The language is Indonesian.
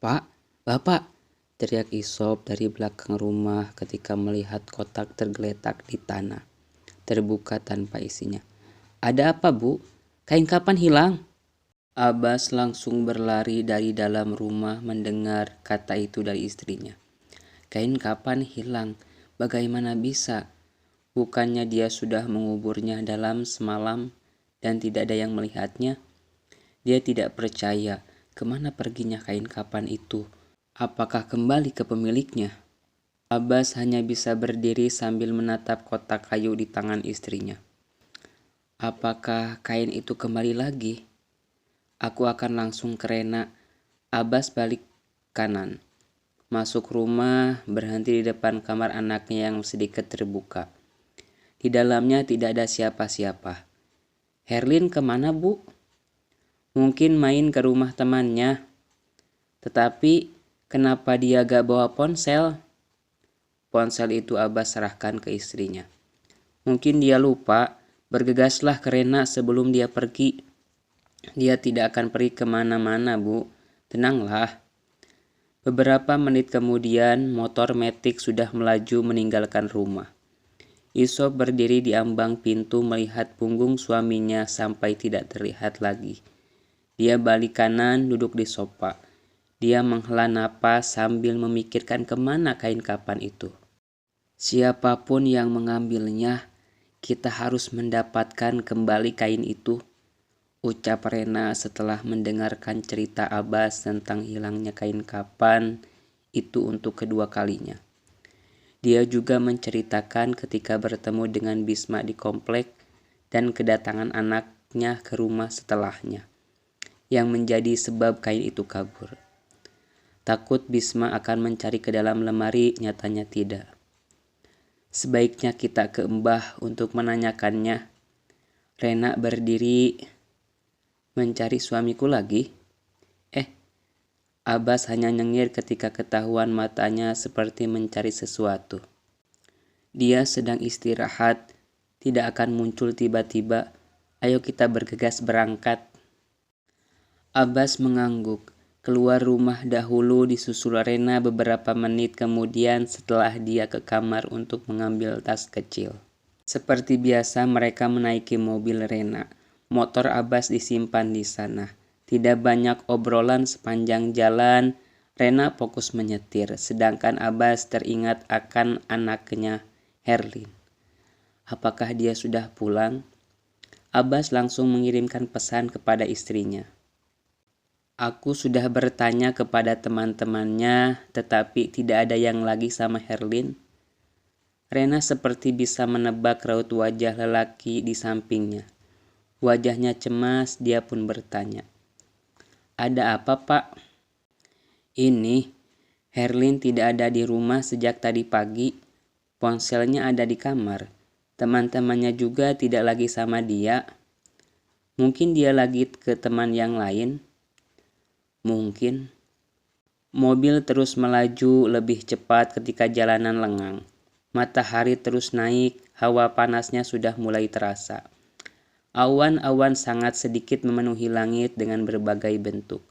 "Pak, Bapak!" teriak Isop dari belakang rumah ketika melihat kotak tergeletak di tanah, terbuka tanpa isinya. "Ada apa, Bu? Kain kapan hilang?" Abbas langsung berlari dari dalam rumah mendengar kata itu dari istrinya. Kain kapan hilang? Bagaimana bisa? Bukannya dia sudah menguburnya dalam semalam dan tidak ada yang melihatnya? Dia tidak percaya. Kemana perginya kain kapan itu? Apakah kembali ke pemiliknya? Abbas hanya bisa berdiri sambil menatap kotak kayu di tangan istrinya. Apakah kain itu kembali lagi? Aku akan langsung ke Rena. Abbas balik kanan. Masuk rumah, berhenti di depan kamar anaknya yang sedikit terbuka. Di dalamnya tidak ada siapa-siapa. "Herlin kemana, Bu?" "Mungkin main ke rumah temannya." "Tetapi kenapa dia gak bawa ponsel?" Ponsel itu Abbas serahkan ke istrinya. "Mungkin dia lupa. Bergegaslah ke Rena sebelum dia pergi." "Dia tidak akan pergi kemana-mana, Bu. Tenanglah." Beberapa menit kemudian, motor Matic sudah melaju meninggalkan rumah. Isop berdiri di ambang pintu melihat punggung suaminya sampai tidak terlihat lagi. Dia balik kanan duduk di sofa. Dia menghela napas sambil memikirkan kemana kain kapan itu. "Siapapun yang mengambilnya, kita harus mendapatkan kembali kain itu," ucap Rena setelah mendengarkan cerita Abbas tentang hilangnya kain kapan itu untuk kedua kalinya. Dia juga menceritakan ketika bertemu dengan Bisma di komplek dan kedatangan anaknya ke rumah setelahnya, yang menjadi sebab kain itu kabur. Takut Bisma akan mencari ke dalam lemari, nyatanya tidak. "Sebaiknya kita ke Mbah untuk menanyakannya." Rena berdiri. "Mencari suamiku lagi?" Abbas hanya nyengir ketika ketahuan matanya seperti mencari sesuatu. "Dia sedang istirahat, tidak akan muncul tiba-tiba. Ayo kita bergegas berangkat." Abbas mengangguk. Keluar rumah dahulu disusul Rena beberapa menit kemudian setelah dia ke kamar untuk mengambil tas kecil. Seperti biasa mereka menaiki mobil Rena. Motor Abbas disimpan di sana. Tidak banyak obrolan sepanjang jalan. Rena fokus menyetir, sedangkan Abbas teringat akan anaknya Herlin. Apakah dia sudah pulang? Abbas langsung mengirimkan pesan kepada istrinya. "Aku sudah bertanya kepada teman-temannya, tetapi tidak ada yang lagi sama Herlin." Rena seperti bisa menebak raut wajah lelaki di sampingnya. Wajahnya cemas, dia pun bertanya, "Ada apa, Pak?" "Ini, Herlin tidak ada di rumah sejak tadi pagi. Ponselnya ada di kamar. Teman-temannya juga tidak lagi sama dia. Mungkin dia lagi ke teman yang lain." "Mungkin." Mobil terus melaju lebih cepat ketika jalanan lengang. Matahari terus naik, hawa panasnya sudah mulai terasa. Awan-awan sangat sedikit memenuhi langit dengan berbagai bentuk.